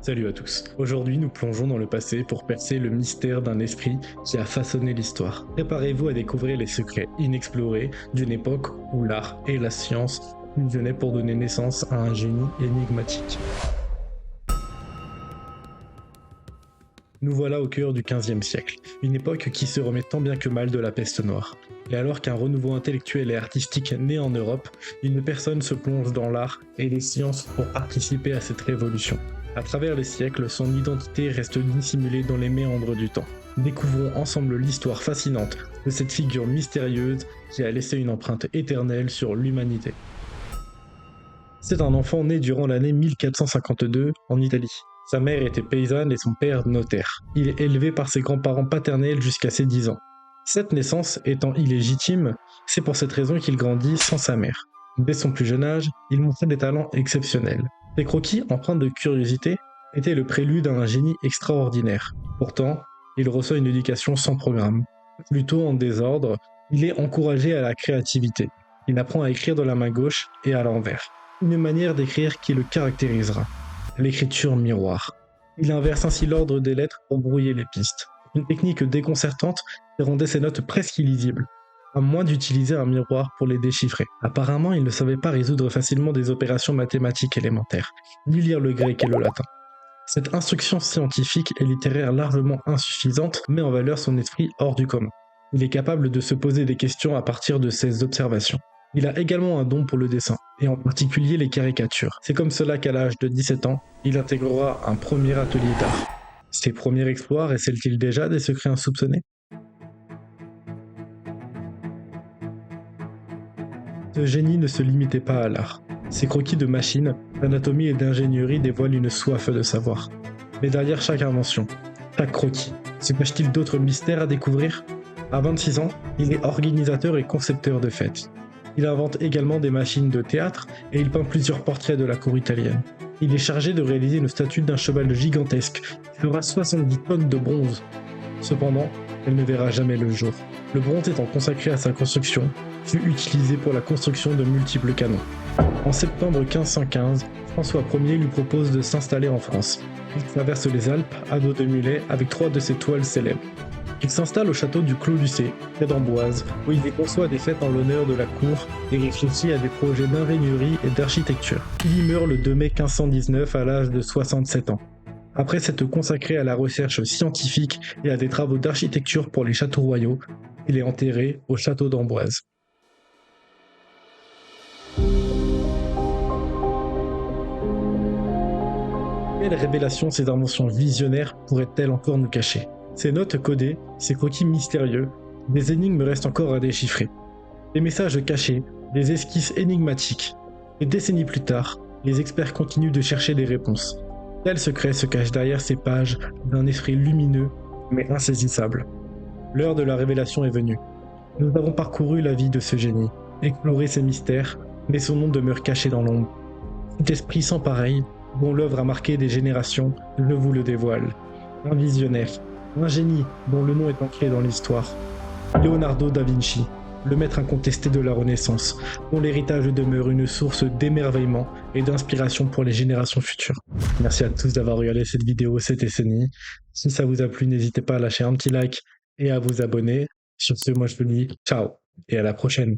Salut à tous. Aujourd'hui, nous plongeons dans le passé pour percer le mystère d'un esprit qui a façonné l'histoire. Préparez-vous à découvrir les secrets inexplorés d'une époque où l'art et la science fusionnaient pour donner naissance à un génie énigmatique. Nous voilà au cœur du XVe siècle, une époque qui se remet tant bien que mal de la peste noire. Et alors qu'un renouveau intellectuel et artistique naît en Europe, une personne se plonge dans l'art et les sciences pour participer à cette révolution. À travers les siècles, son identité reste dissimulée dans les méandres du temps. Découvrons ensemble l'histoire fascinante de cette figure mystérieuse qui a laissé une empreinte éternelle sur l'humanité. C'est un enfant né durant l'année 1452 en Italie. Sa mère était paysanne et son père notaire. Il est élevé par ses grands-parents paternels jusqu'à ses 10 ans. Cette naissance étant illégitime, c'est pour cette raison qu'il grandit sans sa mère. Dès son plus jeune âge, il montrait des talents exceptionnels. Ses croquis, empreints de curiosité, étaient le prélude à un génie extraordinaire. Pourtant, il reçoit une éducation sans programme. Plutôt en désordre, il est encouragé à la créativité. Il apprend à écrire de la main gauche et à l'envers. Une manière d'écrire qui le caractérisera. L'écriture miroir. Il inverse ainsi l'ordre des lettres pour brouiller les pistes. Une technique déconcertante qui rendait ses notes presque illisibles, à moins d'utiliser un miroir pour les déchiffrer. Apparemment, il ne savait pas résoudre facilement des opérations mathématiques élémentaires, ni lire le grec et le latin. Cette instruction scientifique et littéraire largement insuffisante met en valeur son esprit hors du commun. Il est capable de se poser des questions à partir de ses observations. Il a également un don pour le dessin, et en particulier les caricatures. C'est comme cela qu'à l'âge de 17 ans, il intégrera un premier atelier d'art. Ses premiers exploits révèlent-ils déjà des secrets insoupçonnés? Ce génie ne se limitait pas à l'art. Ses croquis de machines, d'anatomie et d'ingénierie dévoilent une soif de savoir. Mais derrière chaque invention, chaque croquis, se cache-t-il d'autres mystères à découvrir? À 26 ans, il est organisateur et concepteur de fêtes. Il invente également des machines de théâtre et il peint plusieurs portraits de la cour italienne. Il est chargé de réaliser une statue d'un cheval gigantesque qui fera 70 tonnes de bronze. Cependant, elle ne verra jamais le jour. Le bronze étant consacré à sa construction, fut utilisé pour la construction de multiples canons. En septembre 1515, François Ier lui propose de s'installer en France. Il traverse les Alpes à dos de mulet avec 3 de ses toiles célèbres. Il s'installe au château du Clos Lucé, près d'Amboise, où il y conçoit des fêtes en l'honneur de la cour et réfléchit à des projets d'ingénierie et d'architecture. Il y meurt le 2 mai 1519 à l'âge de 67 ans. Après s'être consacré à la recherche scientifique et à des travaux d'architecture pour les châteaux royaux, il est enterré au château d'Amboise. Quelle révélation ces inventions visionnaires pourraient-elles encore nous cacher? Ces notes codées, ces croquis mystérieux, des énigmes restent encore à déchiffrer. Des messages cachés, des esquisses énigmatiques. Des décennies plus tard, les experts continuent de chercher des réponses. Quel secret se cache derrière ces pages d'un esprit lumineux mais insaisissable? L'heure de la révélation est venue. Nous avons parcouru la vie de ce génie, exploré ses mystères, mais son nom demeure caché dans l'ombre. Cet esprit sans pareil, dont l'œuvre a marqué des générations, je vous le dévoile. Un visionnaire, un génie dont le nom est ancré dans l'histoire. Leonardo da Vinci, le maître incontesté de la Renaissance, dont l'héritage demeure une source d'émerveillement et d'inspiration pour les générations futures. Merci à tous d'avoir regardé cette vidéo, c'était Seni. Si ça vous a plu, n'hésitez pas à lâcher un petit like et à vous abonner. Sur ce, moi je vous dis ciao et à la prochaine.